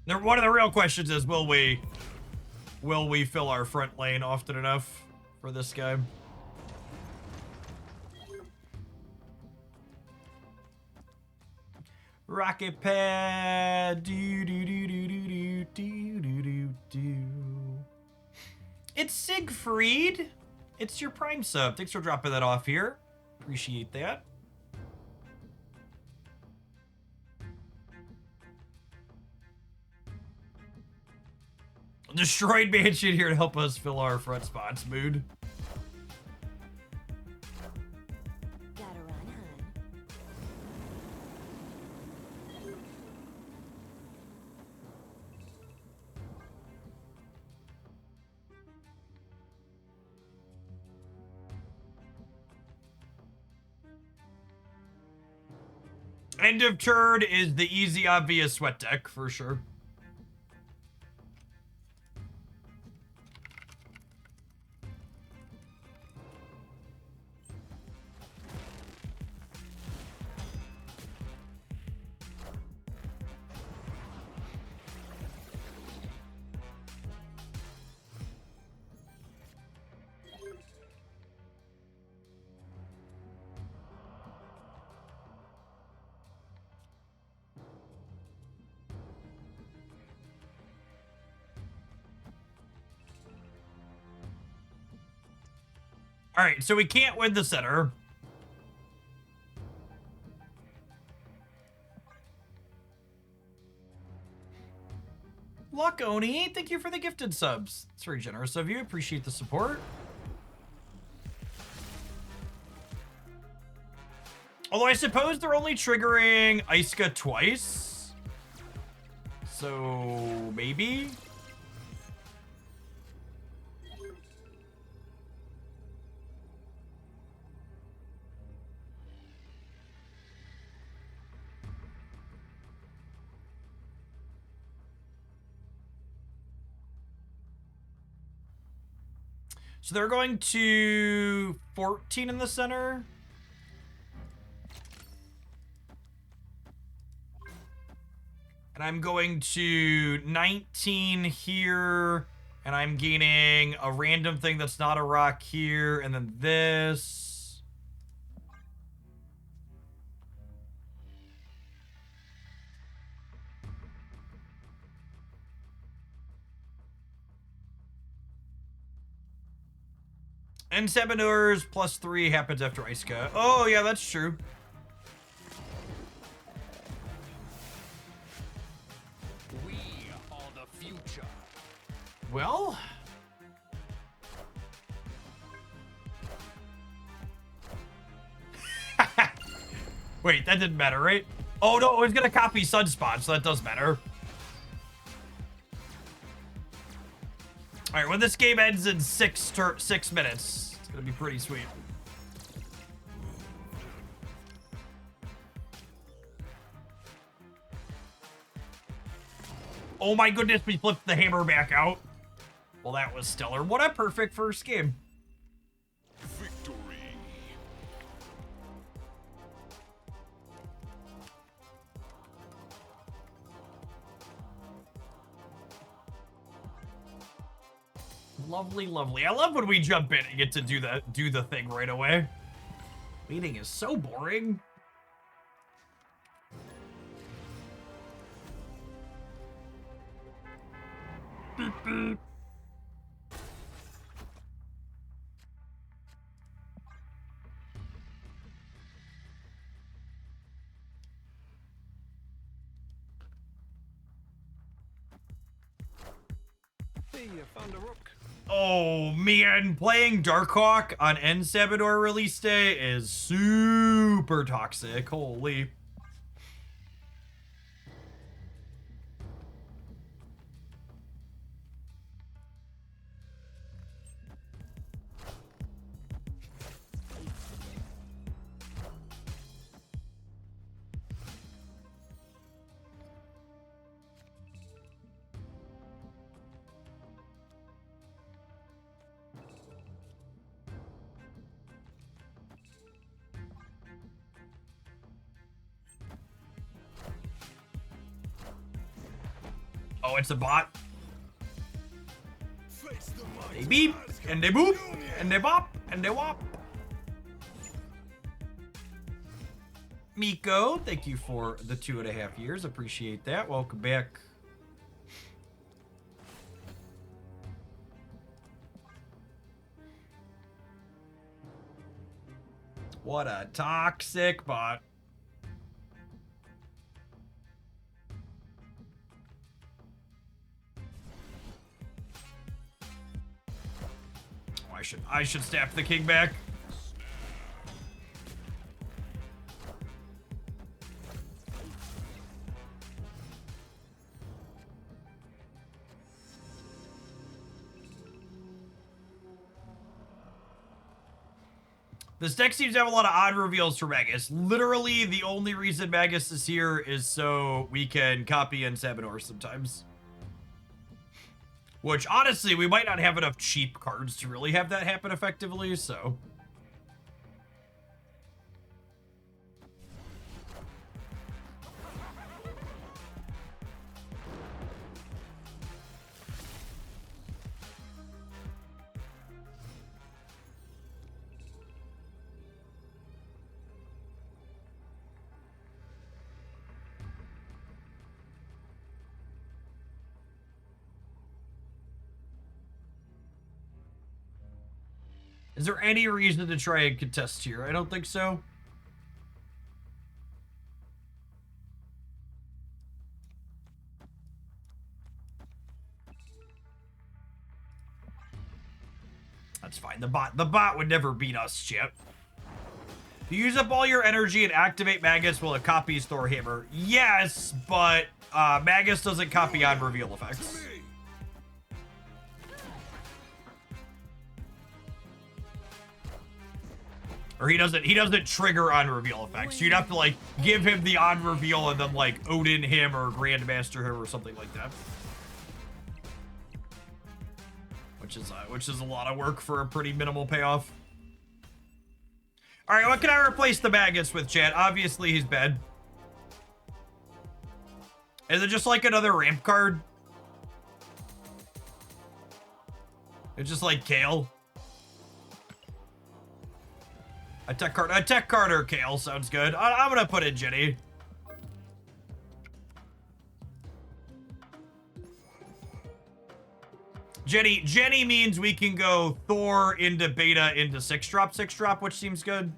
One of the real questions is, will we fill our front lane often enough for this guy? Rocket pad, do do do do do do do do do. It's Siegfried. It's your Prime sub. Thanks for dropping that off here. Appreciate that. Destroyed Mansion here to help us fill our front spots mood. Gotta run, End of turn is the easy, obvious sweat deck for sure. All right, so we can't win the center. Luck Oni, thank you for the gifted subs. It's very generous of you. Appreciate the support. Although I suppose they're only triggering Iska twice. So maybe. So they're going to 14 in the center. And I'm going to 19 here. And I'm gaining a random thing that's not a rock here. And then this. And Sabinur's +3 happens after Iska. Oh, yeah, that's true. We are the future. Well. Wait, that didn't matter, right? Oh, no, it was going to copy Sunspot, so that does matter. All right, when this game ends in 6 minutes, it's going to be pretty sweet. Oh my goodness, we flipped the hammer back out. Well, that was stellar. What a perfect first game. Victory. Lovely, lovely. I love when we jump in and get to do the thing right away. Waiting is so boring. Beep, beep. Hey, you found a rook. Oh man, playing Darkhawk on N Sabador release day is super toxic. Holy. Oh, it's a bot. Face the might. They beep, and they boop, and they bop, and they wop. Miko, thank you for the 2.5 years. Appreciate that. Welcome back. What a toxic bot. Oh, I should stab the king back. This deck seems to have a lot of odd reveals for Magus. Literally, the only reason Magus is here is so we can copy in Sabah sometimes. Which, honestly, we might not have enough cheap cards to really have that happen effectively, so... Is there any reason to try and contest here? I don't think so. That's fine. The bot would never beat us, Chip. If you use up all your energy and activate Magus, will it copies Thor Hammer? Yes, but Magus doesn't copy on reveal effects. Or he doesn't trigger on reveal effects. You'd have to like give him the on reveal and then like Odin him or Grandmaster him or something like that. Which is a lot of work for a pretty minimal payoff. All right, what can I replace the Magus with, chat? Obviously he's bad. Is it just like another ramp card? It's just like Kale. A tech card or Kale sounds good. I'm gonna put in Jenny. Jenny means we can go Thor into beta into 6-drop, which seems good.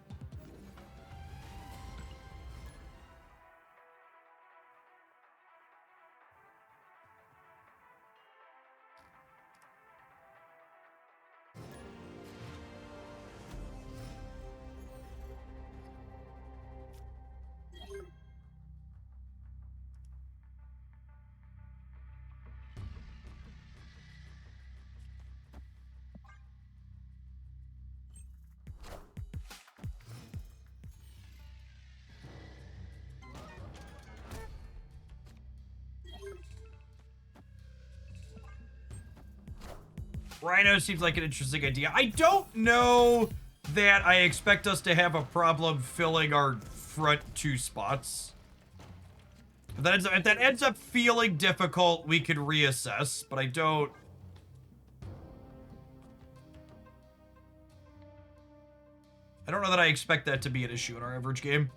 Rhino seems like an interesting idea. I don't know that I expect us to have a problem filling our front 2 spots. If that ends up feeling difficult, we can reassess, but I don't know that I expect that to be an issue in our average game.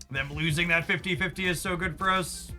Them losing that 50-50 is so good for us.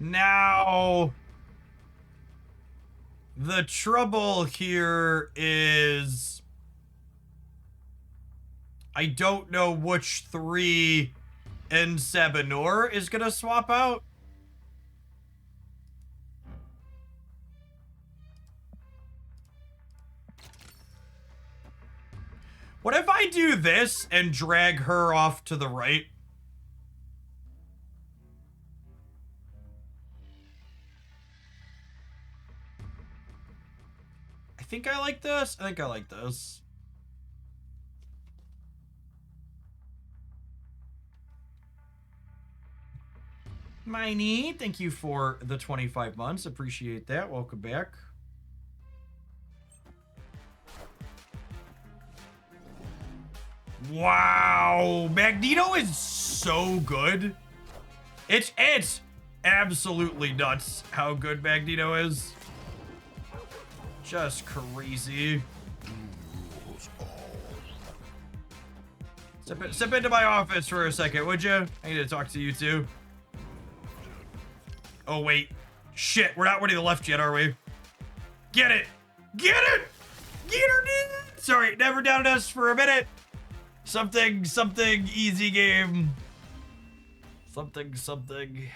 Now, the trouble here is I don't know which 3 in Sabah is gonna swap out. What if I do this and drag her off to the right? I think I like this. I think I like this. Miney, thank you for the 25 months. Appreciate that. Welcome back. Wow, Magneto is so good. It's absolutely nuts how good Magneto is. Just crazy. Step into my office for a second, would you? I need to talk to you too. Oh wait, shit, we're not winning the left yet, are we? Get it, get it, get her, dude. Sorry, never doubted us for a minute. Something easy game. Something. Victory.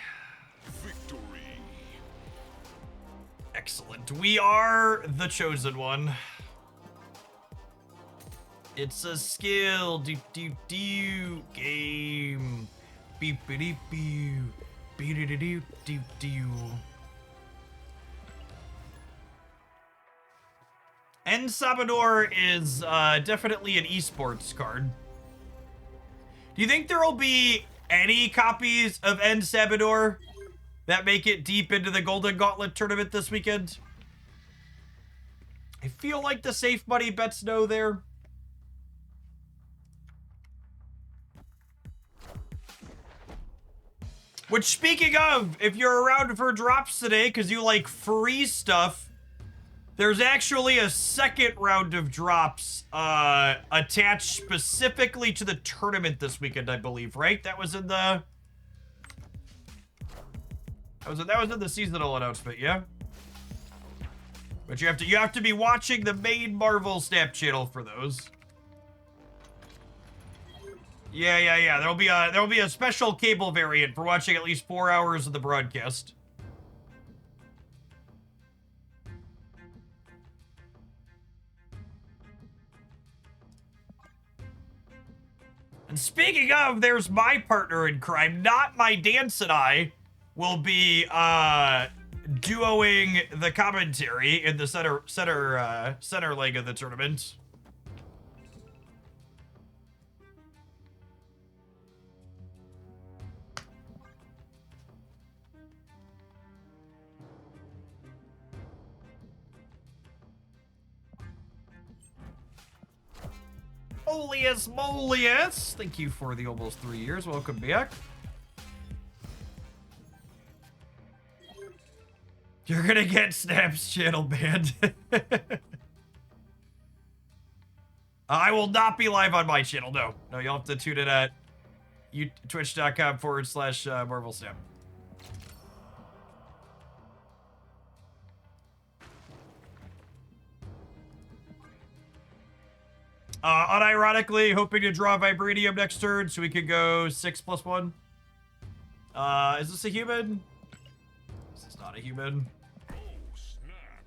Excellent. We are the chosen one. It's a skill. Do game. Beep beep beep. Beep-a-doo-doo-doo. En Sabah is definitely an esports card. Do you think there will be any copies of En Sabah that make it deep into the Golden Gauntlet tournament this weekend? I feel like the safe money bets no there. Which, speaking of, if you're around for drops today because you like free stuff, there's actually a second round of drops attached specifically to the tournament this weekend, I believe, right? That was in the... That was in the seasonal announcement, yeah? But you have to be watching the main Marvel Snap channel for those. Yeah. There'll be a special cable variant for watching at least 4 hours of the broadcast. And speaking of, there's my partner in crime. Not My Dance and I will be duoing the commentary in the center leg of the tournament. Olius Molius, thank you for the almost 3 years. Welcome back. You're gonna get Snap's channel banned. I will not be live on my channel. No, you'll have to tune in at twitch.com/Marvel Snap. Unironically, hoping to draw Vibranium next turn so we could go 6+1. Is this a human? This is not a human. Oh, snap.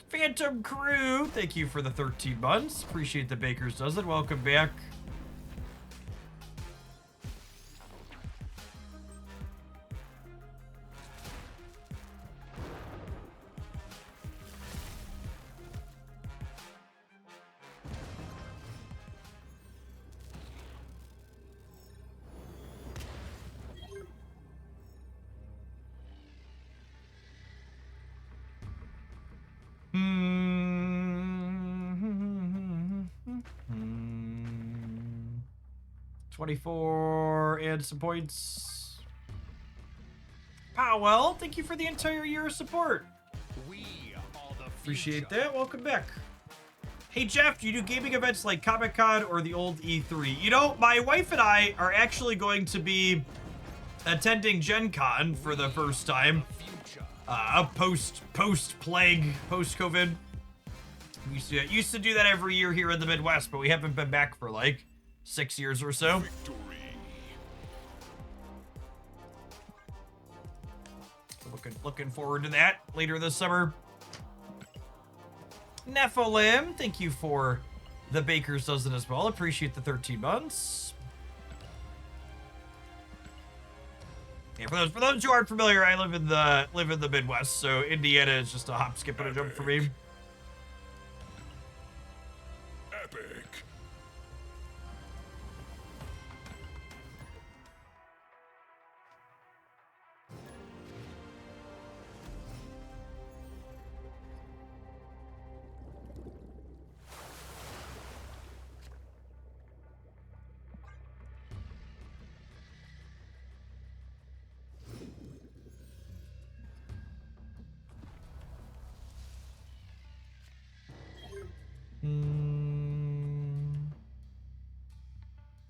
Phantom Crew, thank you for the 13 months. Appreciate the Baker's Dozen. Welcome back. Hmm. 24 and some points. Powell, thank you for the entire year of support. We are the Appreciate future. that. Welcome back. Hey, Jeff, do you do gaming events like Comic-Con or the old E3? You know, my wife and I are actually going to be attending Gen Con for the first time. Post-plague, post-COVID. Used to do that every year here in the Midwest, but we haven't been back for like 6 years or so. Looking forward to that later this summer. Nephilim, thank you for the baker's dozen as well. Appreciate the 13 months. Yeah, for those who aren't familiar, I live in the Midwest, so Indiana is just a hop, skip, and a jump for me. Epic.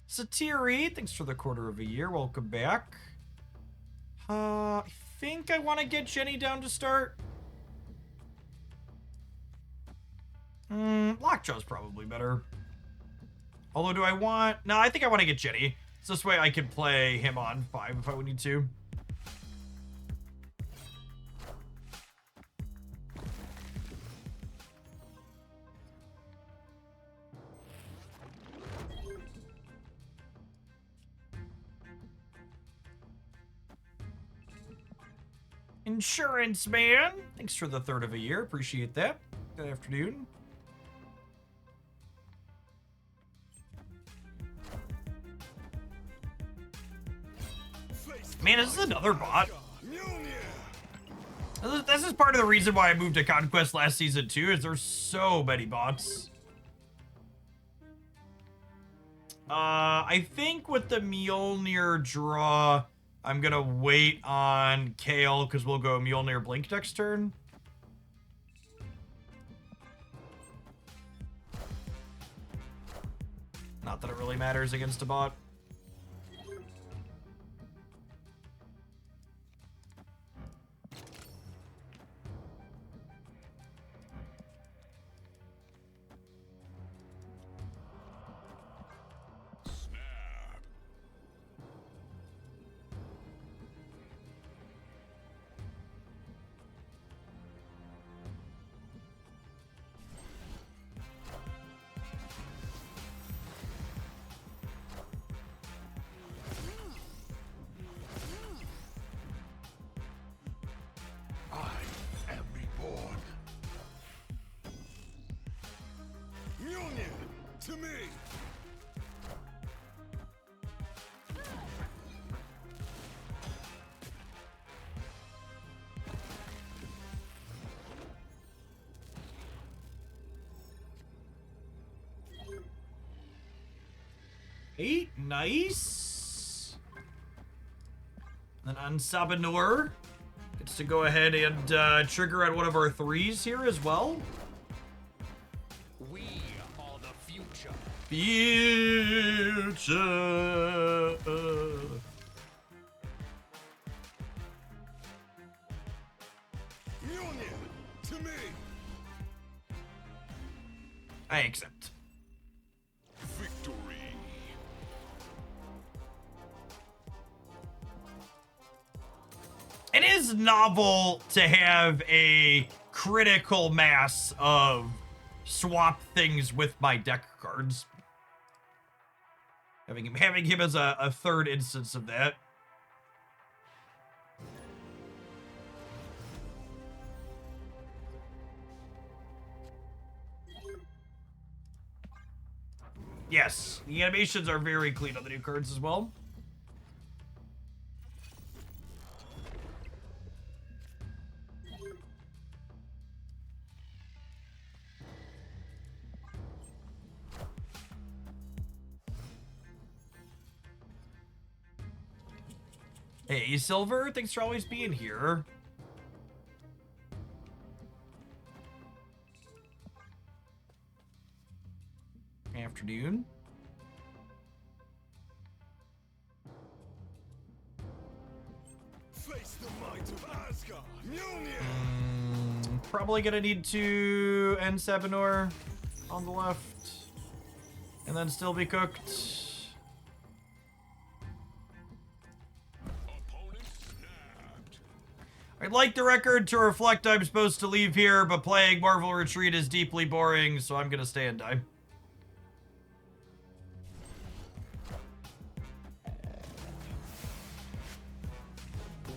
Satiri, thanks for the quarter of a year. Welcome back. I think I want to get Jenny down to start. Lockjaw's probably better. Although, do I want... No, I think I want to get Jenny. So this way I can play him on 5 if I would need to. Insurance man, thanks for the third of a year. Appreciate that. Good afternoon. Man, is this another bot? This is part of the reason why I moved to Conquest last season too, is there's so many bots. I think with the Mjolnir draw, I'm gonna wait on Kale because we'll go Mjolnir Blink next turn. Not that it really matters against a bot. To me. Eight, nice. Then on Sabah gets to go ahead and trigger at one of our 3s here as well. We are the future. Future. Union to me. I accept. Victory. It is novel to have a critical mass of swap things with my deck cards. Having him as a third instance of that. Yes, the animations are very clean on the new cards as well. Hey, Silver, thanks for always being here. Afternoon. Asgard. Mjolnir. Probably gonna need to end Sabah on the left. And then still be cooked. Opponent snapped. I'd like the record to reflect I'm supposed to leave here, but playing Marvel Retreat is deeply boring, so I'm gonna stay and die.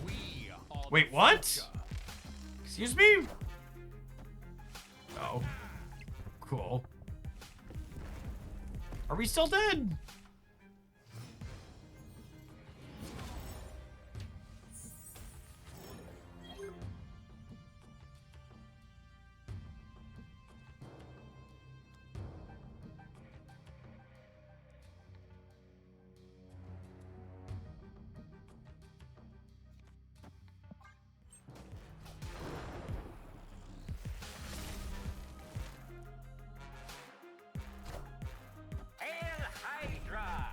We are the Wait, what? future. Excuse me? Oh. Cool. Are we still dead? Hail Hydra.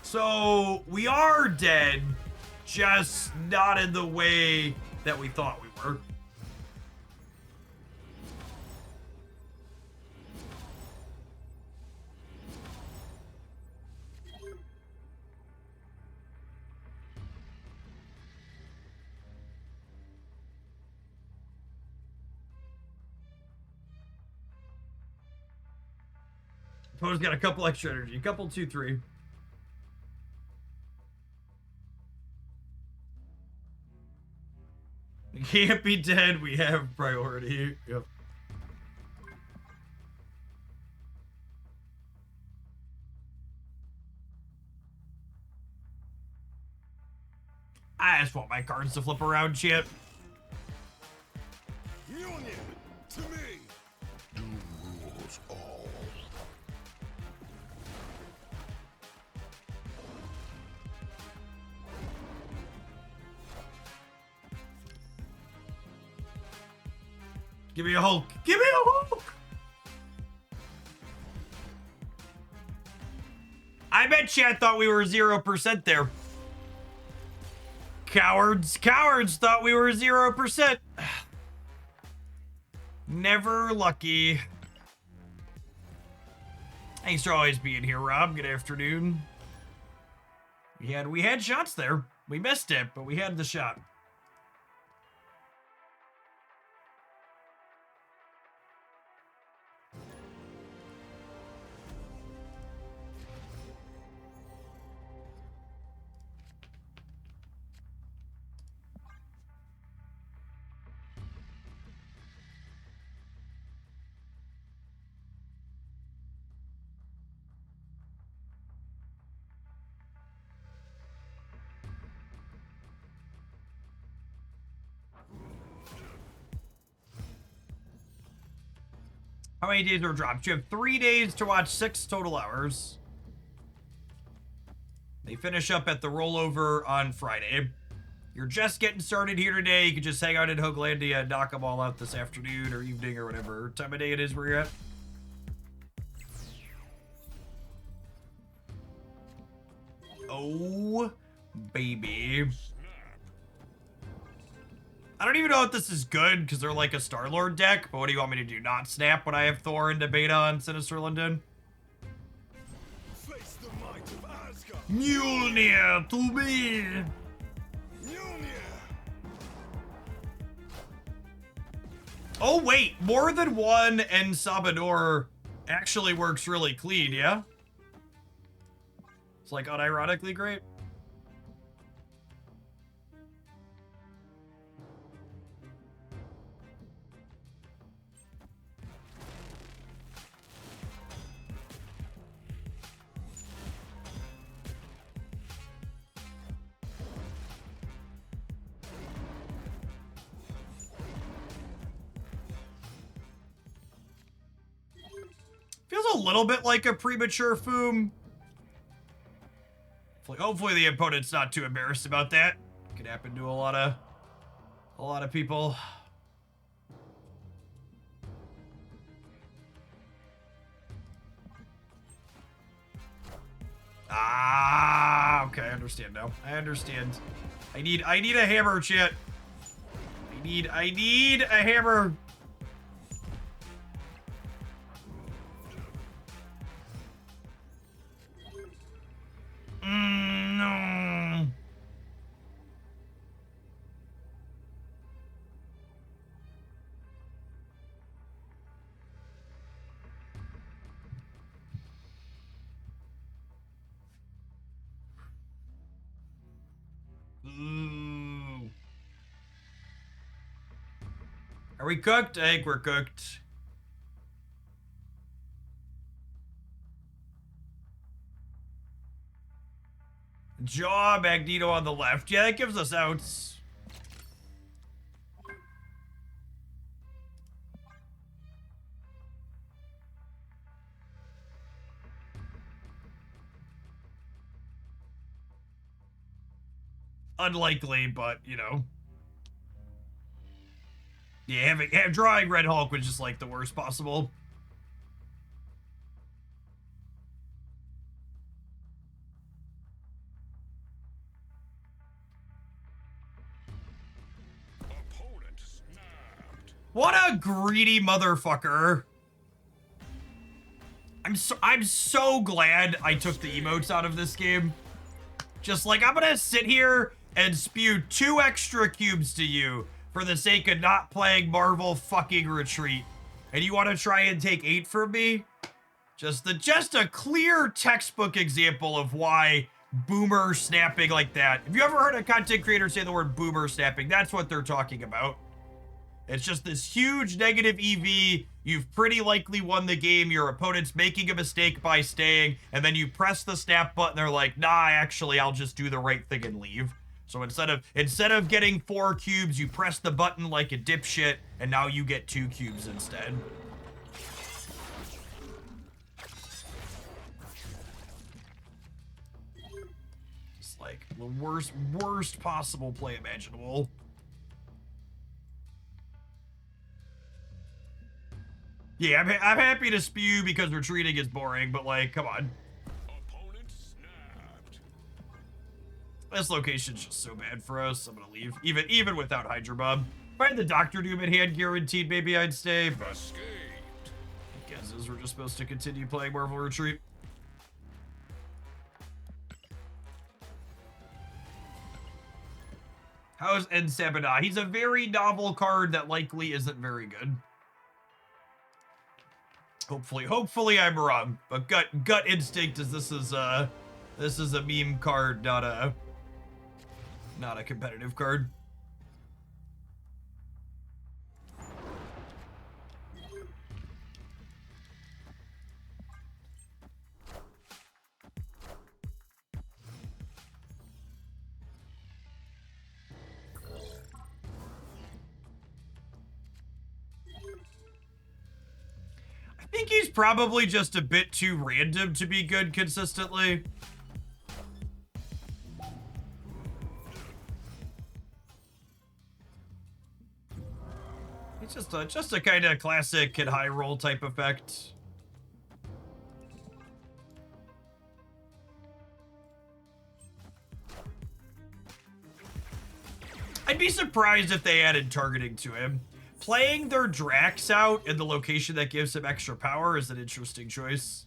So, we are dead, just not in the way that we thought we were. Poe's got a couple extra energy. Couple, 2, 3. We can't be dead. We have priority. Yep. I just want my cards to flip around, shit. Mjolnir. To me. Doom rules all. Give me a Hulk. Give me a Hulk. I bet Chad thought we were 0% there. Cowards. Cowards thought we were 0%. Never lucky. Thanks for always being here, Rob. Good afternoon. We had shots there. We missed it, but we had the shot. How many days are dropped? You have 3 days to watch 6 total hours. They finish up at the rollover on Friday. You're just getting started here today. You can just hang out in Hoaglandia and knock them all out this afternoon or evening or whatever time of day it is where you're at. Oh, baby. I don't even know if this is good because they're like a Star-Lord deck, but what do you want me to do? Not snap when I have Thor into beta on Sinister London? Face the might of Asgard. Mjolnir to me! Mjolnir. Oh wait, more than one and Sabah actually works really clean, yeah? It's like unironically great. Feels a little bit like a premature Foom. Hopefully the opponent's not too embarrassed about that. Could happen to a lot of people. Ah, okay, I understand now. I understand. I need a hammer, chat. I need a hammer. No. Ooh. Are we cooked? I think we're cooked. Jaw, Magneto on the left. Yeah, that gives us outs. Unlikely, but, you know. Yeah, drawing Red Hulk was just, like, the worst possible. Opponent snapped. What a greedy motherfucker. I'm so glad I took the emotes out of this game. Just like, I'm gonna sit here and spew 2 extra cubes to you for the sake of not playing Marvel fucking Retreat. And you want to try and take 8 from me? Just a clear textbook example of why boomer snapping like that. If you ever heard a content creator say the word boomer snapping, that's what they're talking about. It's just this huge negative EV. You've pretty likely won the game. Your opponent's making a mistake by staying, and then you press the snap button. They're like, nah, actually, I'll just do the right thing and leave. So instead of getting 4 cubes, you press the button like a dipshit, and now you get 2 cubes instead. It's like the worst possible play imaginable. Yeah, I'm happy to spew because retreating is boring, but like, come on. Opponent snapped. This location's just so bad for us. I'm gonna leave, even without Hydra Bomb. If I had the Doctor Doom in hand guaranteed, maybe I'd stay, but Escaped. I guess we're just supposed to continue playing Marvel Retreat. How's Sabah? He's a very novel card that likely isn't very good. Hopefully I'm wrong, but gut instinct is this is a meme card, not a competitive card. I think he's probably just a bit too random to be good consistently. It's just a kind of classic hit high roll type effect. I'd be surprised if they added targeting to him. Playing their Drax out in the location that gives him extra power is an interesting choice.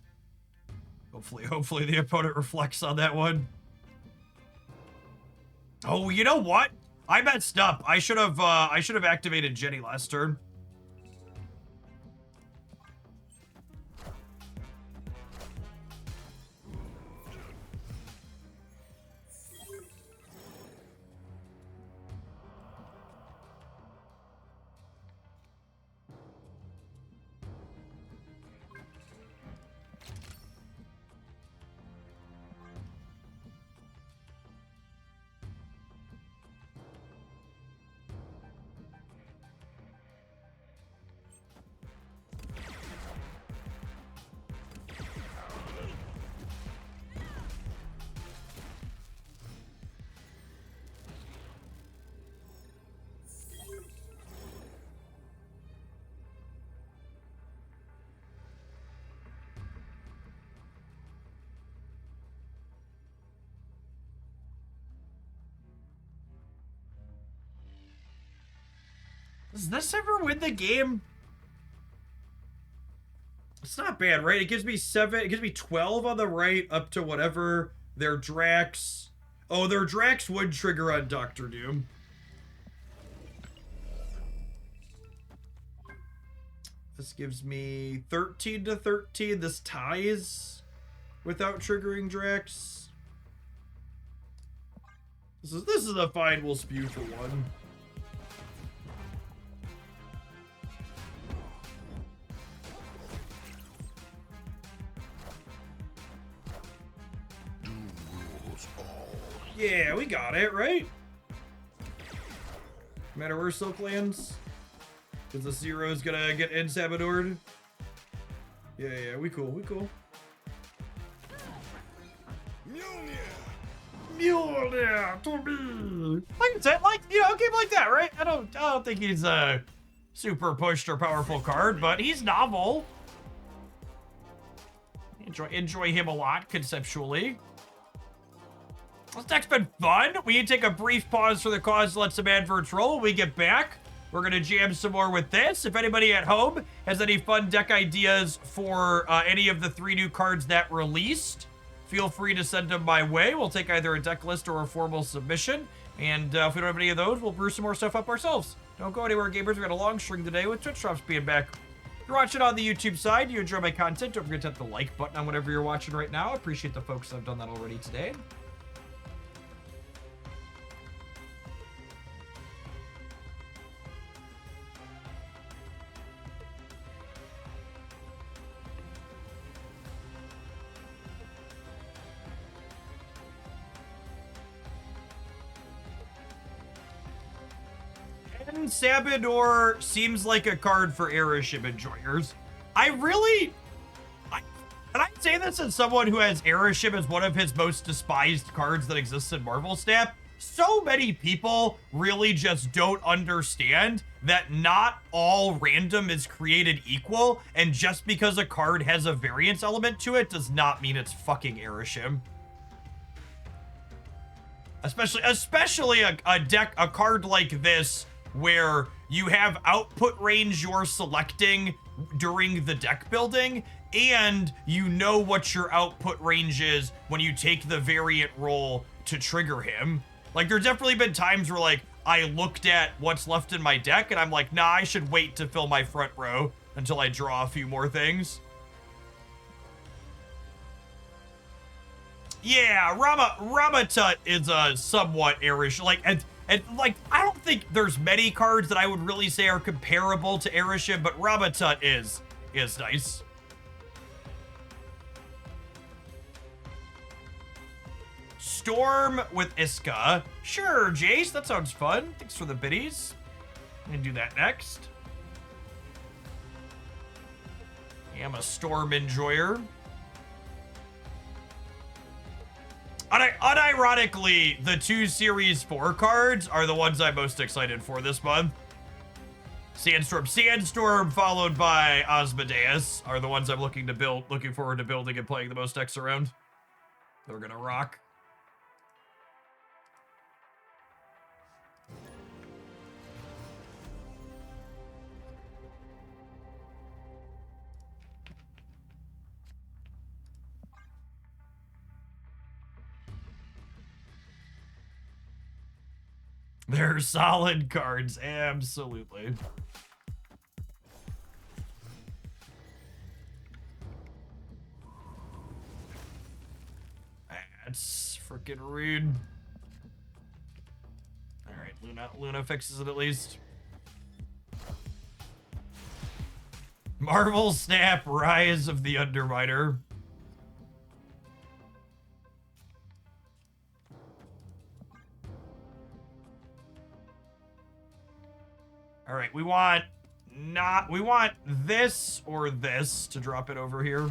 Hopefully the opponent reflects on that one. Oh, you know what? I messed up. I should have activated Jenny last turn. Does this ever win the game? It's not bad, right? It gives me 7, it gives me 12 on the right up to whatever their Drax. Oh, their Drax would trigger on Doctor Doom. This gives me 13 to 13. This ties without triggering Drax. This is a fine will spew for one. Yeah, we got it, right? No matter where Silk lands. Because the Zero's gonna get in Sabadored. Yeah, we cool, we cool. Mjolnir to me. Like I said, like, you know, a game like that, right? I don't think he's a super pushed or powerful card, but he's novel. Enjoy him a lot conceptually. This deck's been fun. We need to take a brief pause for the cause to let some adverts roll. When we get back, we're going to jam some more with this. If anybody at home has any fun deck ideas for any of the 3 new cards that released, feel free to send them my way. We'll take either a deck list or a formal submission. And if we don't have any of those, we'll brew some more stuff up ourselves. Don't go anywhere, gamers. We got a long string today with Twitch drops being back. If you're watching on the YouTube side, you enjoy my content, don't forget to hit the like button on whatever you're watching right now. I appreciate the folks that have done that already today. And Sabador seems like a card for Airship enjoyers. And I say this as someone who has Airship as one of his most despised cards that exists in Marvel Snap. So many people really just don't understand that not all random is created equal, and just because a card has a variance element to it does not mean it's fucking Airship. Especially a card like this where you have output range you're selecting during the deck building, and you know what your output range is when you take the variant roll to trigger him. Like, there's definitely been times where, like, I looked at what's left in my deck and I'm like, nah, I should wait to fill my front row until I draw a few more things. Yeah, Ramatut is a somewhat Airish, like, and like, I don't think there's many cards that I would really say are comparable to Airship, but Ramatut is nice. Storm with Iska. Sure, Jace, that sounds fun. Thanks for the biddies. I'm gonna do that next. Yeah, I'm a Storm enjoyer. Unironically, the 2 Series 4 cards are the ones I'm most excited for this month. Sandstorm followed by Asmodeus are the ones I'm looking forward to building and playing the most decks around. They're gonna rock. They're solid cards, absolutely. That's freaking rude. Alright, Luna fixes it at least. Marvel Snap, Rise of the Underminer. All right, we want this or this to drop it over here.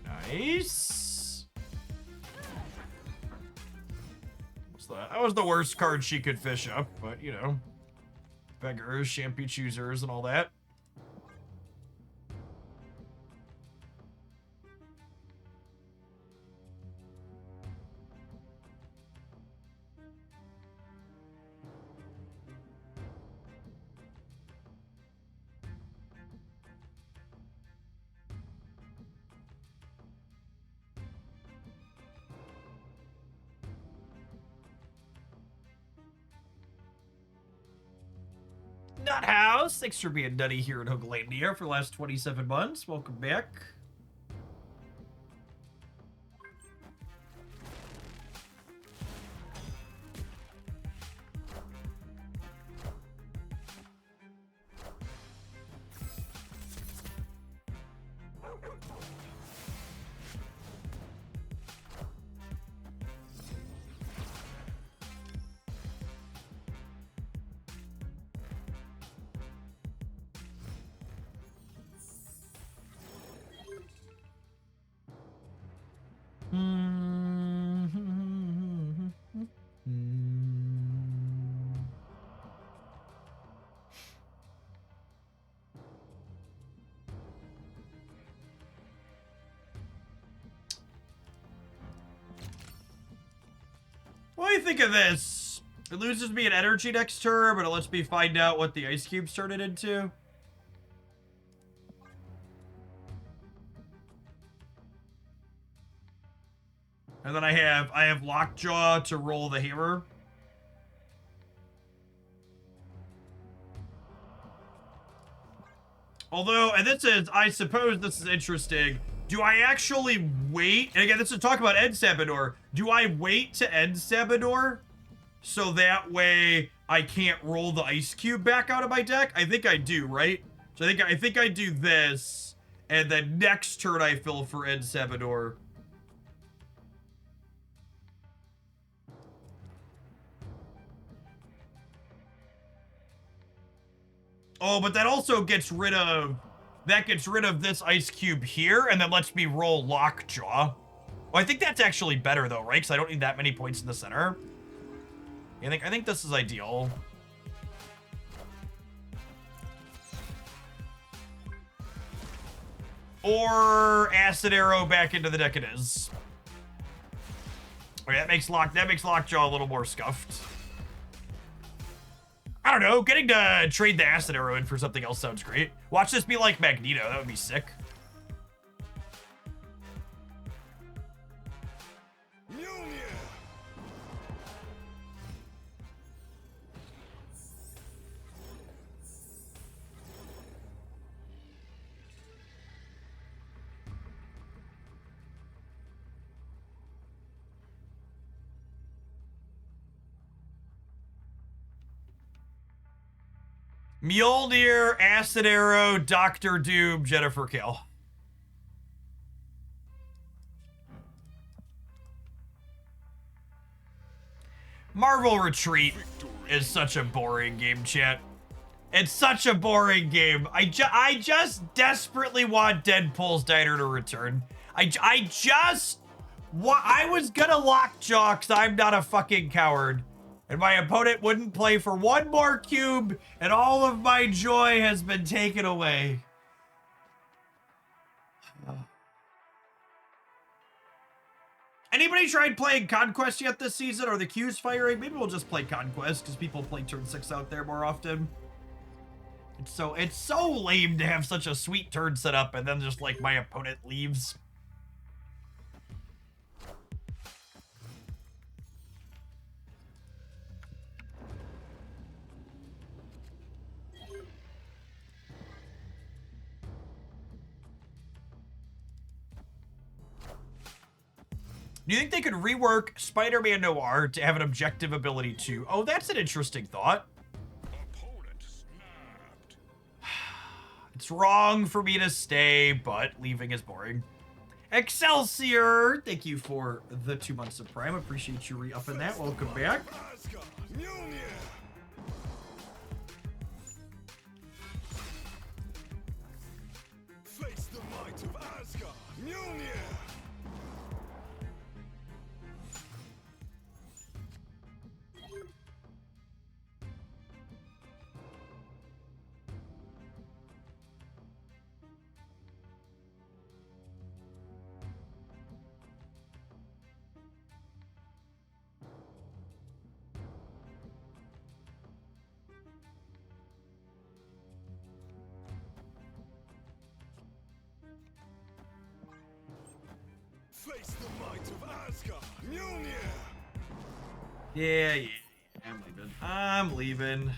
Nice. What's that? That was the worst card she could fish up, but you know, beggars, champy choosers, and all that. Nut House. Thanks for being nutty here in Hooglandia for the last 27 months. Welcome back. What do you think of this? It loses me an energy next turn, but it lets me find out what the ice cubes turned it into. And then I have Lockjaw to roll the hammer. Although, and this is, I suppose this is interesting. Do I actually wait? And again, this is talk about End Sabador. Do I wait to end Sabador so that way I can't roll the ice cube back out of my deck? I think I do, right? So I think I do this, and then next turn I fill for End Sabador. Oh, but that also gets rid of... That gets rid of this ice cube here, and then lets me roll Lockjaw. Well, I think that's actually better, though, right? Because I don't need that many points in the center. I think this is ideal. Or Acid Arrow back into the deck it is. Okay, that makes Lockjaw a little more scuffed. I don't know, getting to trade the Acid Arrow in for something else sounds great. Watch this be like Magneto, that would be sick. Mjolnir, Acid Arrow, Doctor Doom, Jennifer Kill. Marvel Retreat is such a boring game, chat. It's such a boring game. I just desperately want Deadpool's Diner to return. I was gonna Lockjaw because I'm not a fucking coward. And my opponent wouldn't play for one more cube, and all of my joy has been taken away. Anybody tried playing Conquest yet this season? Are the queues firing? Maybe we'll just play Conquest, because people play turn 6 out there more often. It's so lame to have such a sweet turn set up, and then just, like, my opponent leaves. Do you think they could rework Spider-Man Noir to have an objective ability to... Oh, that's an interesting thought. Opponent snapped. It's wrong for me to stay, but leaving is boring. Excelsior! Thank you for the 2 months of Prime. Appreciate you re-upping that. Welcome back. Face the might of Asgard. Mjolnir. Face the might of Asgard. Mjolnir. Yeah. I'm leaving.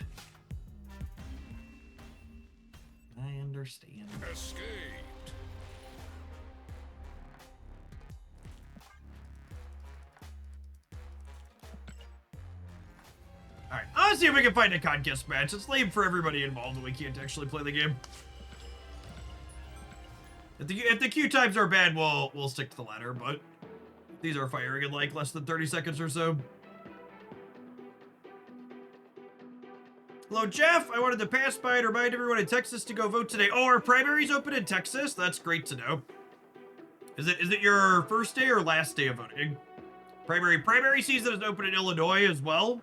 escaped. Alright, let's see if we can find a contest match. It's lame for everybody involved and we can't actually play the game. If the queue times are bad, we'll stick to the latter, but these are firing in like less than 30 seconds or so. Hello, Jeff. I wanted to pass by and remind everyone in Texas to go vote today. Oh, our primary's open in Texas? That's great to know. Is it your first day or last day of voting? Primary season is open in Illinois as well.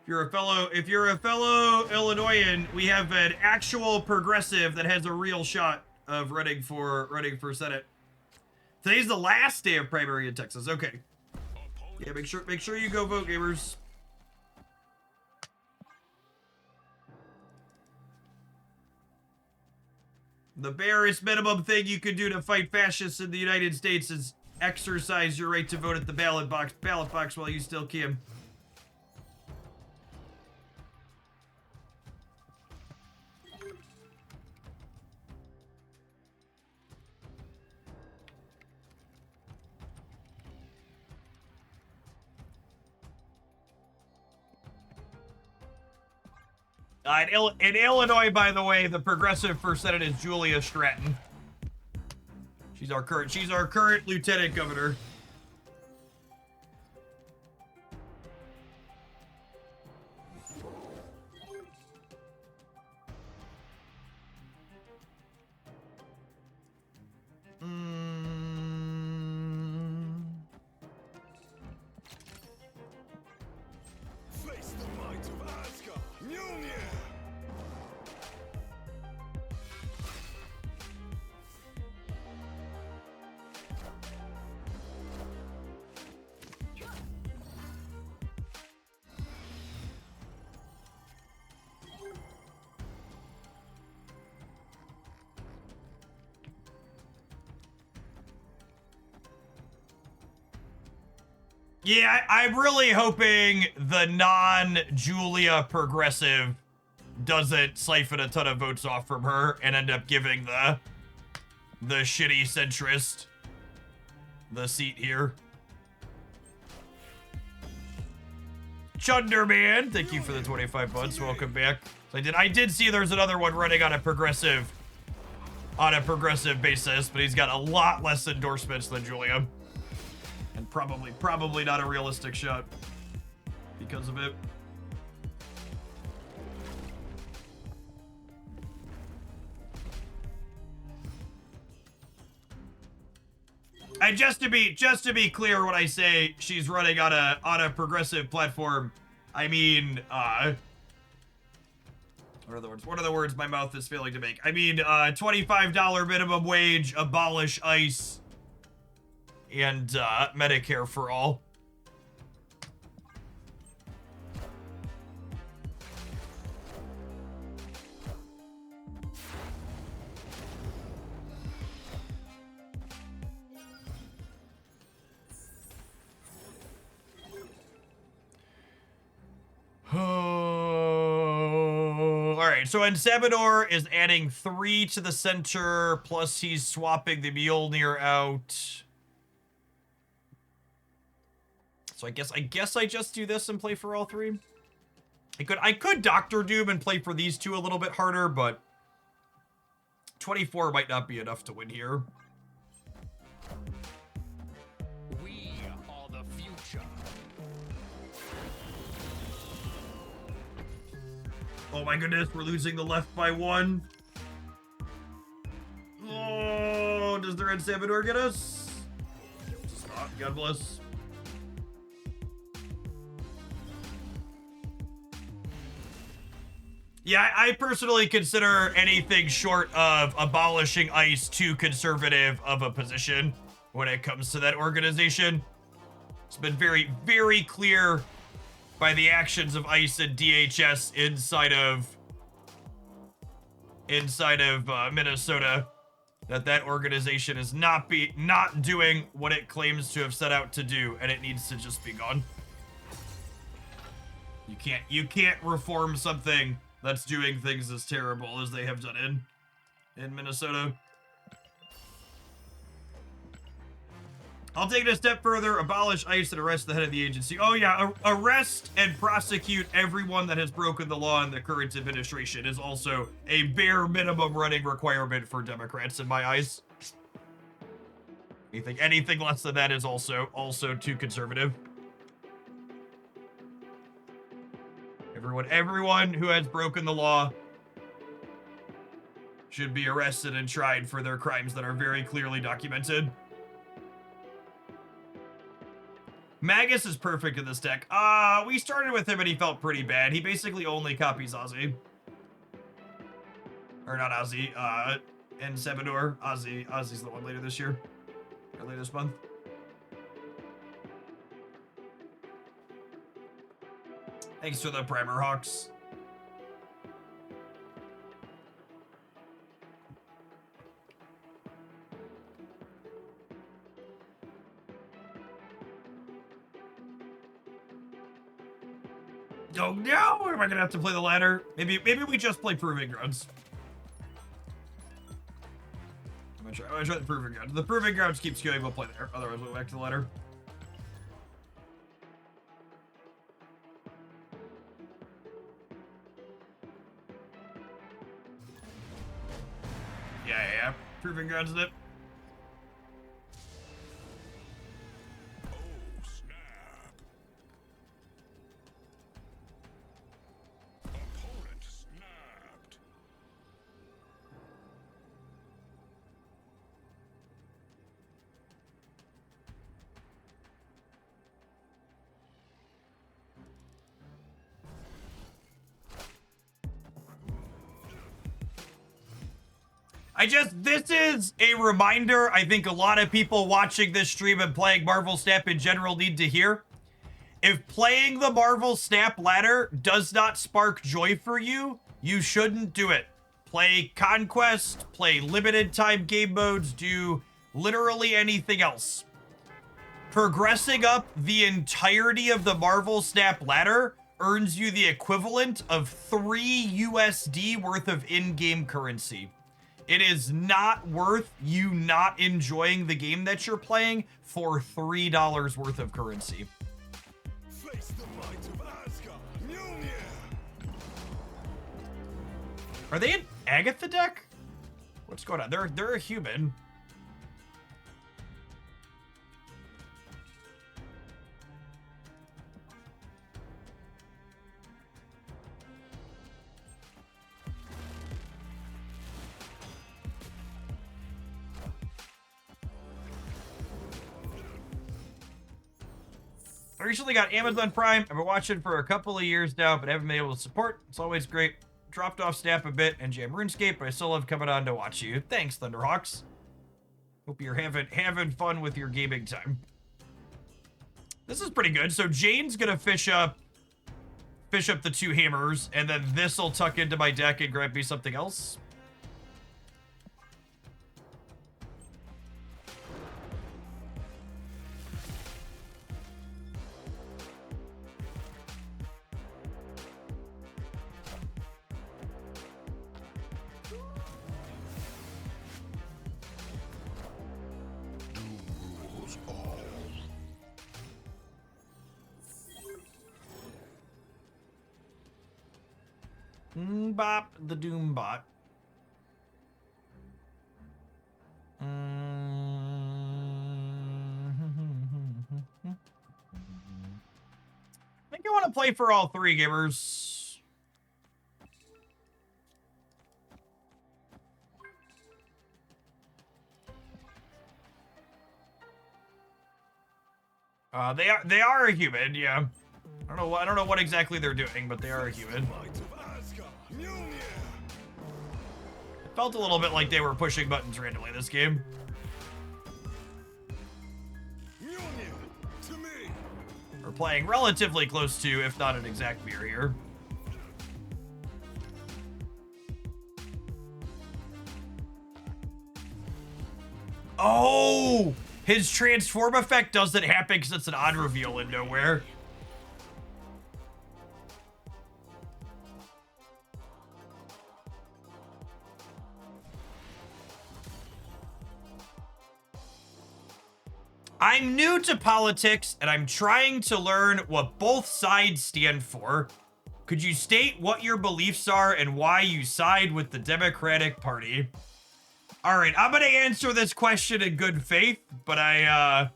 If you're a fellow Illinoisan, we have an actual progressive that has a real shot of running for Senate. Today's the last day of primary in Texas. Okay. Yeah, make sure you go vote, gamers. The barest minimum thing you can do to fight fascists in the United States is exercise your right to vote at the ballot box while you still can. In Illinois, by the way, the progressive for Senate is Julia Stratton. She's our current lieutenant governor. Face the might of Asgard. Mjolnir. Yeah, I'm really hoping the non-Julia progressive doesn't siphon a ton of votes off from her and end up giving the shitty centrist the seat here. Chunderman, thank you for the 25 months. Welcome back. I did see there's another one running on a progressive basis, but he's got a lot less endorsements than Julia. And probably not a realistic shot because of it. And just to be clear, when I say she's running on a progressive platform, I mean what are the words my mouth is failing to make? I mean $25 minimum wage, abolish ICE, and Medicare for all. Alright, so Sabah is adding 3 to the center, plus he's swapping the Mjolnir out. So I guess I just do this and play for all 3. I could Doctor Doom and play for these 2 a little bit harder, but 24 might not be enough to win here. We are the future. Oh my goodness, we're losing the left by 1. Oh, does the Red Sabah get us? Does not, God bless. Yeah, I personally consider anything short of abolishing ICE too conservative of a position when it comes to that organization. It's been very, very clear by the actions of ICE and DHS inside of Minnesota that organization is not doing what it claims to have set out to do, and it needs to just be gone. You can't reform something that's doing things as terrible as they have done it. in Minnesota. I'll take it a step further. Abolish ICE and arrest the head of the agency. Oh yeah, arrest and prosecute everyone that has broken the law in the current administration is also a bare minimum running requirement for Democrats in my eyes. Anything less than that is also too conservative. Everyone who has broken the law should be arrested and tried for their crimes that are very clearly documented. Magus is perfect in this deck. We started with him and he felt pretty bad. He basically only copies Ozzy. Or not Ozzy, and Sebador. Ozzy's the one later this year. Or later this month. Thanks for the primer, Hawks. Oh no! Am I gonna have to play the ladder? Maybe we just play Proving Grounds. I'm gonna try the Proving Grounds. The Proving Grounds keeps going, we'll play there. Otherwise we'll go back to the ladder. Yeah. Proving Grounds is it. This is a reminder I think a lot of people watching this stream and playing Marvel Snap in general need to hear. If playing the Marvel Snap ladder does not spark joy for you, you shouldn't do it. Play Conquest, play limited time game modes, do literally anything else. Progressing up the entirety of the Marvel Snap ladder earns you the equivalent of 3 USD worth of in-game currency. It is not worth you not enjoying the game that you're playing for $3 worth of currency. Face the might of Asgard. Mjolnir. Are they an Agatha deck? What's going on? They're a human. I recently got Amazon Prime. I've been watching for a couple of years now, but haven't been able to support. It's always great. Dropped off Snap a bit and jam RuneScape, but I still love coming on to watch you. Thanks, Thunderhawks. Hope you're having fun with your gaming time. This is pretty good. So Jane's gonna fish up the 2 hammers, and then this'll tuck into my deck and grab me something else. Bop, the Doom bot. I think I want to play for all 3 gamers. They are a human, yeah. I don't know what exactly they're doing, but they are a human. It felt a little bit like they were pushing buttons randomly this game. We're playing relatively close to, if not an exact mirror here. Oh! His transform effect doesn't happen because it's an odd reveal in nowhere. I'm new to politics and I'm trying to learn what both sides stand for. Could you state what your beliefs are and why you side with the Democratic Party? All right, I'm gonna answer this question in good faith, but I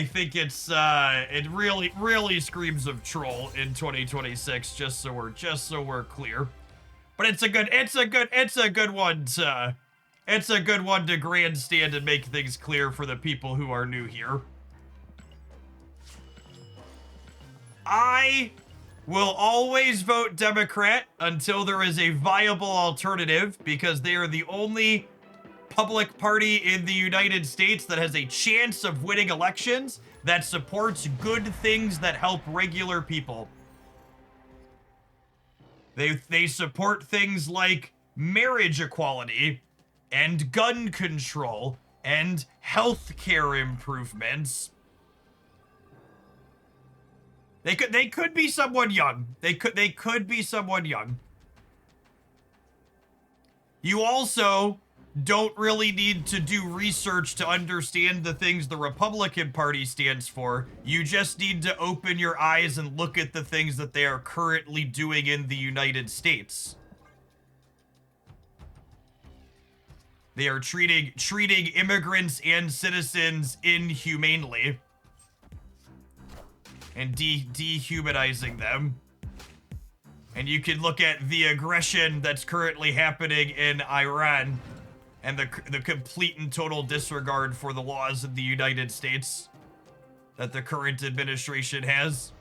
think it really screams of troll in 2026. Just so we're clear, but it's a good one to grandstand and make things clear for the people who are new here. I will always vote Democrat until there is a viable alternative, because they are the only public party in the United States that has a chance of winning elections that supports good things that help regular people. They support things like marriage equality and gun control and healthcare improvements. They could be someone young. They could be someone young. You also don't really need to do research to understand the things the Republican Party stands for. You just need to open your eyes and look at the things that they are currently doing in the United States. They are treating immigrants and citizens inhumanely and dehumanizing them. And you can look at the aggression that's currently happening in Iran and the complete and total disregard for the laws of the United States that the current administration has.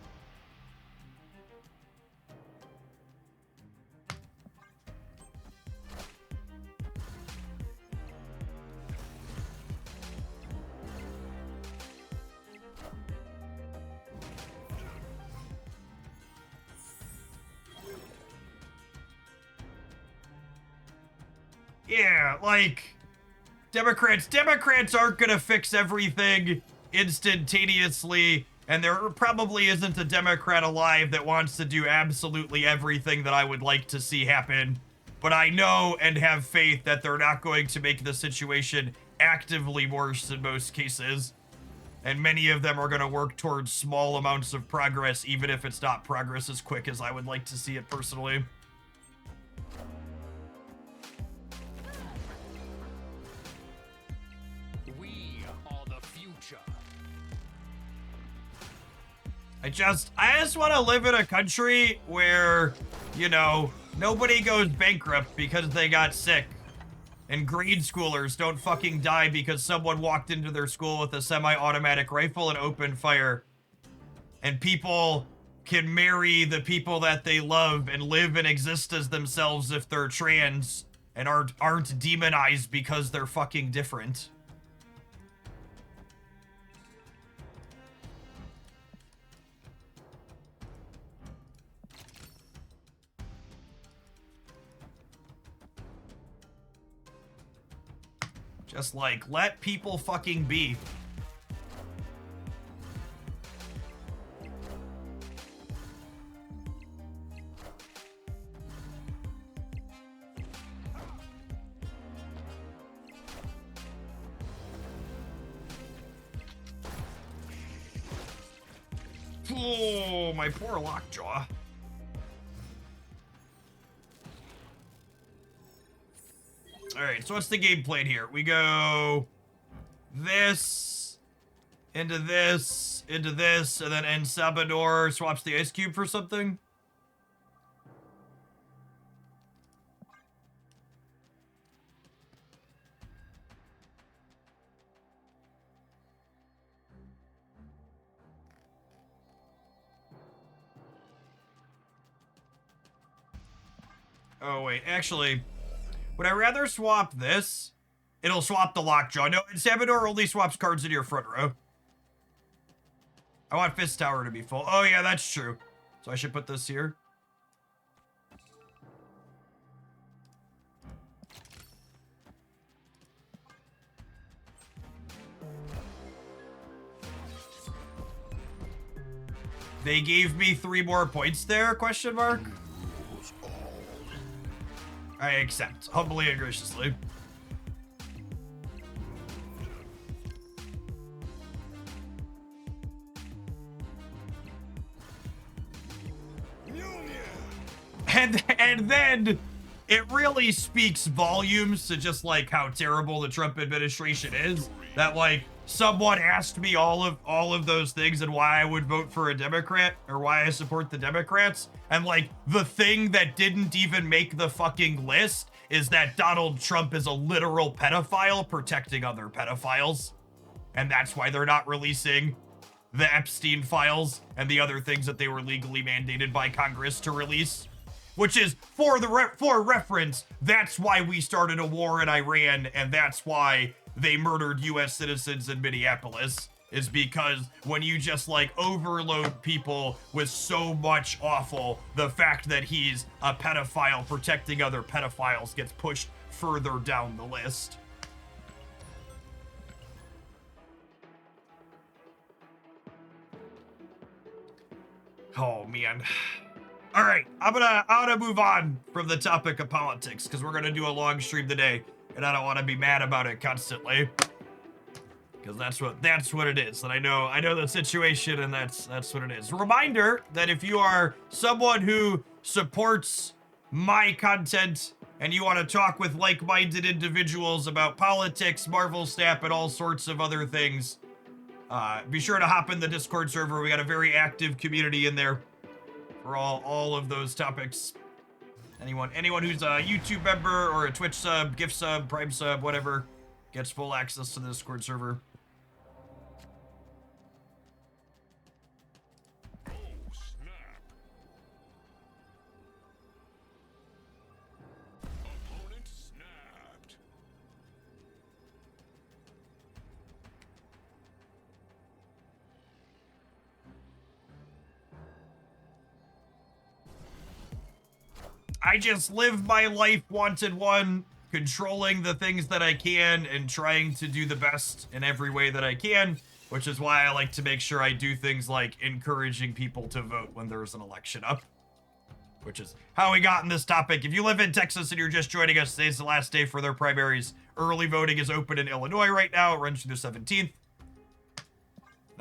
Yeah, like, Democrats aren't gonna fix everything instantaneously, and there probably isn't a Democrat alive that wants to do absolutely everything that I would like to see happen. But I know and have faith that they're not going to make the situation actively worse in most cases. And many of them are gonna work towards small amounts of progress, even if it's not progress as quick as I would like to see it personally. I just want to live in a country where, you know, nobody goes bankrupt because they got sick. And grade schoolers don't fucking die because someone walked into their school with a semi-automatic rifle and opened fire. And people can marry the people that they love and live and exist as themselves if they're trans and aren't demonized because they're fucking different. Just like, let people fucking be. Oh, my poor lockjaw. Alright, so what's the game plan here? We go this, into this, and then El Salvador swaps the ice cube for something? Oh, wait, actually, would I rather swap this? It'll swap the lockjaw. No, El Salvador only swaps cards in your front row. I want Fist Tower to be full. Oh, yeah, that's true. So I should put this here. They gave me 3 more points there, question mark? I accept, humbly and graciously. And then it really speaks volumes to just like how terrible the Trump administration is that like someone asked me all of those things and why I would vote for a Democrat or why I support the Democrats, and like the thing that didn't even make the fucking list is that Donald Trump is a literal pedophile protecting other pedophiles, and that's why they're not releasing the Epstein files and the other things that they were legally mandated by Congress to release. Which is, for reference, that's why we started a war in Iran, and that's why they murdered US citizens in Minneapolis, is because when you just like overload people with so much awful, the fact that he's a pedophile protecting other pedophiles gets pushed further down the list. Oh man. All right, I'm gonna move on from the topic of politics because we're gonna do a long stream today, and I don't want to be mad about it constantly, because that's what it is. And I know the situation, and that's what it is. Reminder that if you are someone who supports my content and you want to talk with like-minded individuals about politics, Marvel Snap, and all sorts of other things, be sure to hop in the Discord server. We got a very active community in there for all of those topics. Anyone who's a YouTube member or a Twitch sub, gift sub, Prime sub, whatever, gets full access to the Discord server. Oh, snap. Opponent snapped. I just live my life wanted one, controlling the things that I can and trying to do the best in every way that I can, which is why I like to make sure I do things like encouraging people to vote when there's an election up, which is how we got in this topic. If you live in Texas and you're just joining us, today's the last day for their primaries. Early voting is open in Illinois right now. It runs through the 17th.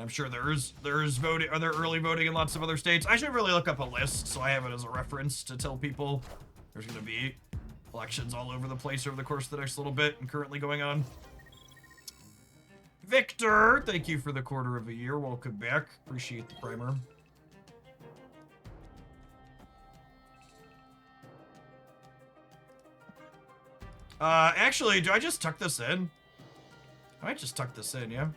I'm sure there's voting, are there early voting in lots of other states? I should really look up a list so I have it as a reference to tell people there's going to be elections all over the place over the course of the next little bit and currently going on. Victor, thank you for the quarter of a year. Welcome back. Appreciate the primer. Actually, do I just tuck this in? I might just tuck this in, yeah.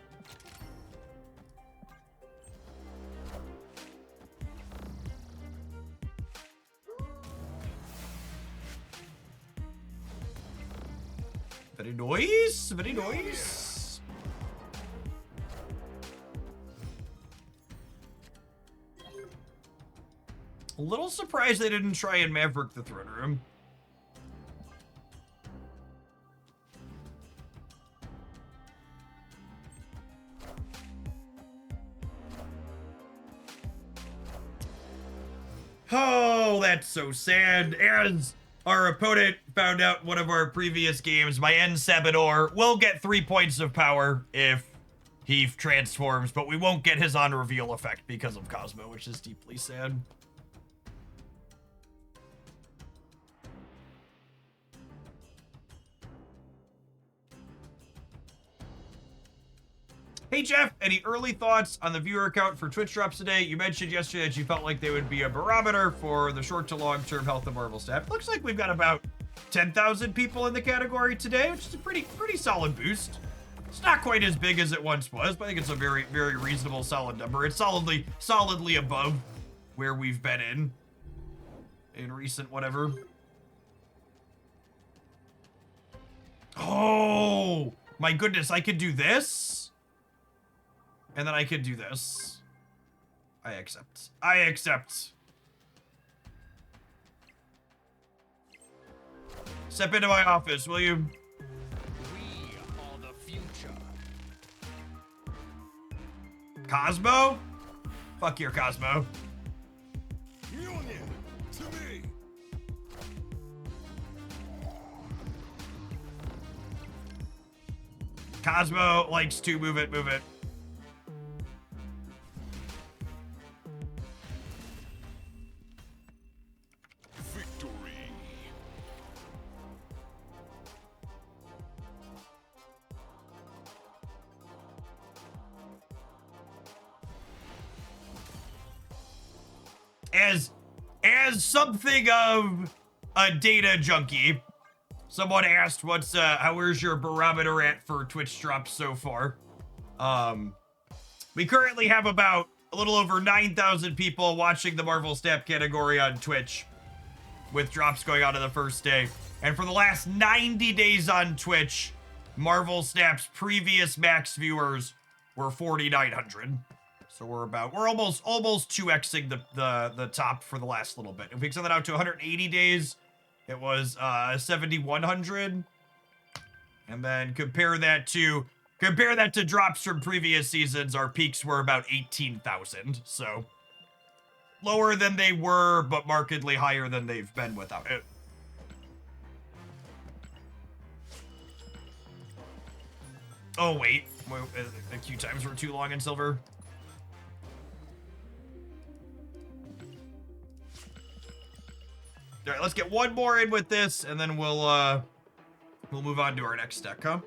Very nice, very nice. A little surprised they didn't try and Maverick the throne room. Oh, that's so sad. As our opponent found out one of our previous games, my N-Sabador will get 3 points of power if he transforms, but we won't get his on-reveal effect because of Cosmo, which is deeply sad. Hey Jeff, any early thoughts on the viewer count for Twitch drops today? You mentioned yesterday that you felt like they would be a barometer for the short to long-term health of Marvel staff. Looks like we've got about 10,000 people in the category today, which is a pretty solid boost. It's not quite as big as it once was, but I think it's a very reasonable, solid number. It's solidly above where we've been in recent whatever. Oh my goodness, I could do this. And then I could do this. I accept. I accept. Step into my office, will you? We are the future. Cosmo? Fuck your Cosmo. Union to me. Cosmo likes to move it, move it. as something of a data junkie, someone asked, where's your barometer at for Twitch drops so far? We currently have about a little over 9,000 people watching the Marvel Snap category on Twitch, with drops going on the first day. And for the last 90 days on Twitch, Marvel Snap's previous max viewers were 4,900. So we're almost 2xing the top for the last little bit. If we extend that out to 180 days, it was 7,100. And then compare that to drops from previous seasons. Our peaks were about 18,000. So lower than they were, but markedly higher than they've been without it. Oh, wait. The queue times were too long in silver. All right, let's get one more in with this, and then we'll move on to our next deck, huh?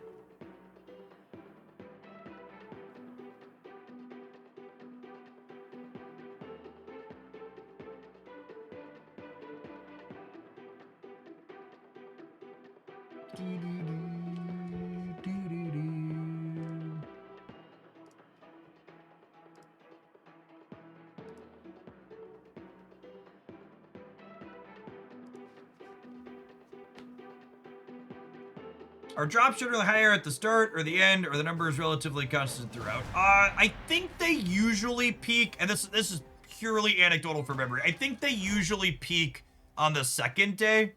Are drops generally higher at the start or the end, or the number is relatively constant throughout? I think they usually peak, and this is purely anecdotal from memory. I think they usually peak on the second day,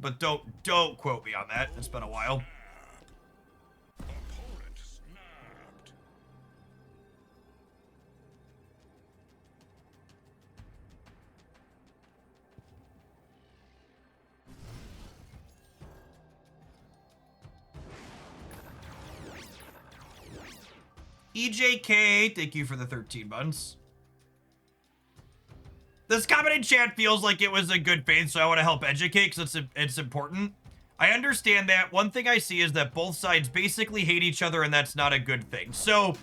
but don't quote me on that. It's been a while. Opponent snapped. EJK, thank you for the 13 months. This comment in chat feels like it was a good faith, so I want to help educate because it's important. I understand that. One thing I see is that both sides basically hate each other, and that's not a good thing. So,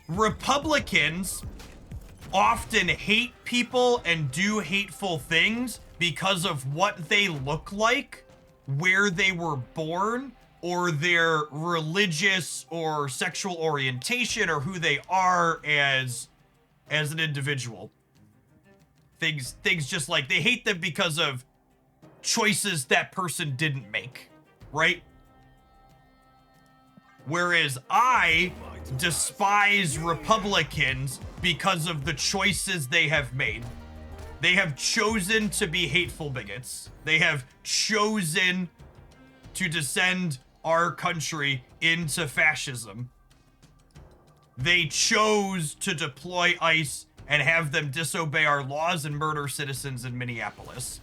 Republicans often hate people and do hateful things because of what they look like, where they were born, or their religious or sexual orientation, or who they are as an individual. Things just like they hate them because of choices that person didn't make, right? Whereas I despise Republicans because of the choices they have made. They have chosen to be hateful bigots. They have chosen to descend our country into fascism. They chose to deploy ICE and have them disobey our laws and murder citizens in Minneapolis.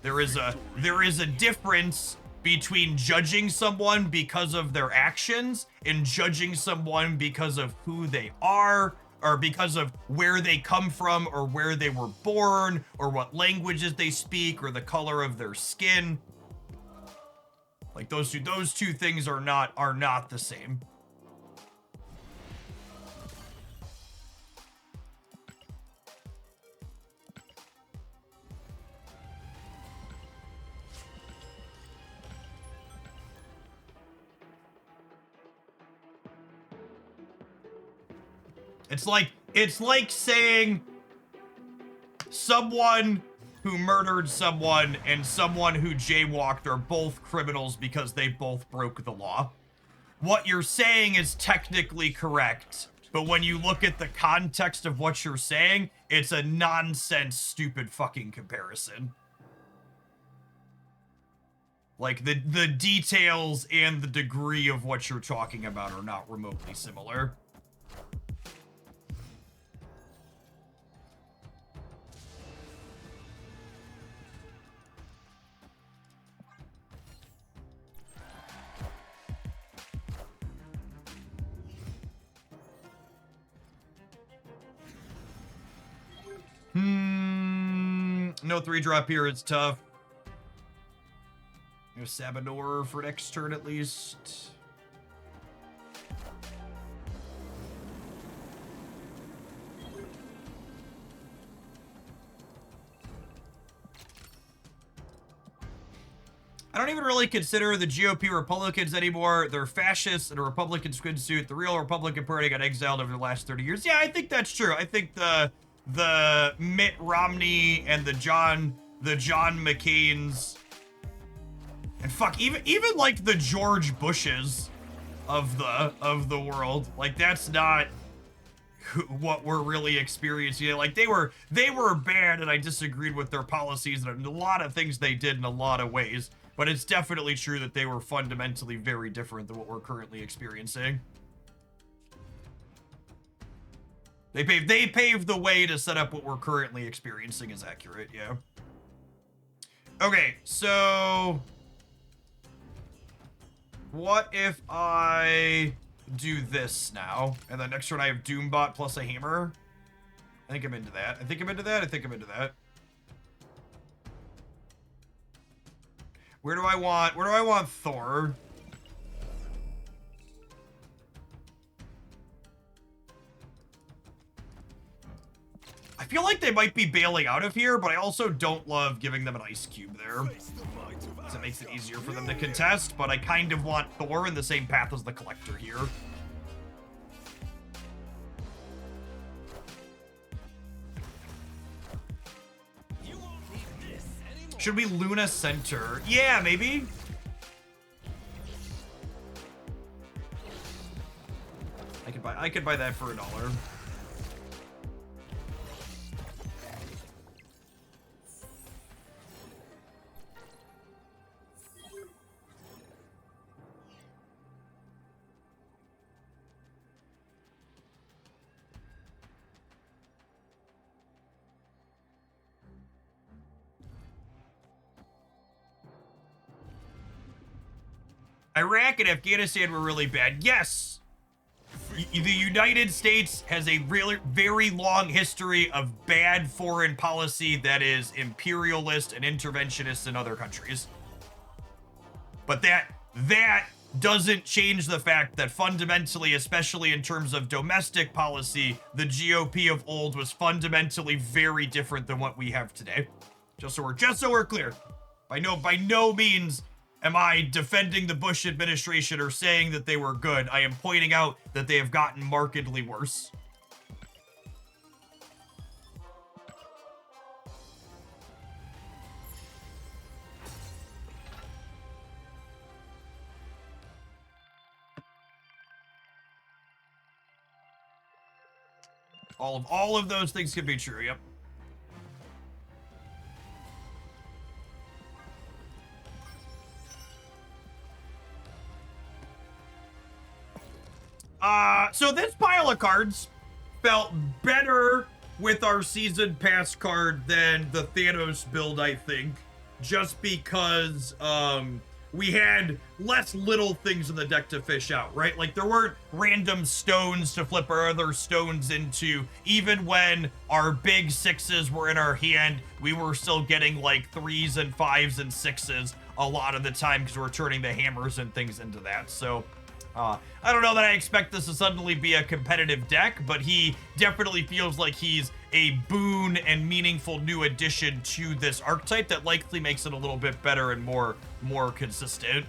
There is a difference between judging someone because of their actions and judging someone because of who they are, or because of where they come from, or where they were born, or what languages they speak, or the color of their skin. Like those two things are not the same. It's like saying someone who murdered someone and someone who jaywalked are both criminals because they both broke the law. What you're saying is technically correct, but when you look at the context of what you're saying, it's a nonsense, stupid fucking comparison. Like, the details and the degree of what you're talking about are not remotely similar. No 3-drop here, it's tough. No Sabah for next turn at least. I don't even really consider the GOP Republicans anymore. They're fascists in a Republican squid suit. The real Republican Party got exiled over the last 30 years. Yeah, I think that's true. I think the Mitt Romney and the John McCains and fuck even like the George Bushes of the world. Like that's not what we're really experiencing. Like they were bad, and I disagreed with their policies and a lot of things they did in a lot of ways. But it's definitely true that they were fundamentally very different than what we're currently experiencing. They paved the way to set up what we're currently experiencing is accurate, yeah. Okay, so what if I do this now, and then next turn I have Doombot plus a hammer? I think I'm into that. I think I'm into that. Where do I want Thor? I feel like they might be bailing out of here, but I also don't love giving them an ice cube there. Because it makes it easier for them to contest, but I kind of want Thor in the same path as the Collector here. Should we Luna Center? Yeah, maybe. I could buy that for $1. Iraq and Afghanistan were really bad. Yes. The United States has a really very long history of bad foreign policy that is imperialist and interventionist in other countries. But that doesn't change the fact that fundamentally, especially in terms of domestic policy, the GOP of old was fundamentally very different than what we have today. Just so we're clear. By no means am I defending the Bush administration or saying that they were good. I am pointing out that they have gotten markedly worse. All of those things could be true, yep. So this pile of cards felt better with our season pass card than the Thanos build, I think. Just because, we had less little things in the deck to fish out, right? Like, there weren't random stones to flip our other stones into. Even when our big 6s were in our hand, we were still getting, like, 3s and 5s and 6s a lot of the time because we're turning the hammers and things into that, so... I don't know that I expect this to suddenly be a competitive deck, but he definitely feels like he's a boon and meaningful new addition to this archetype that likely makes it a little bit better and more consistent.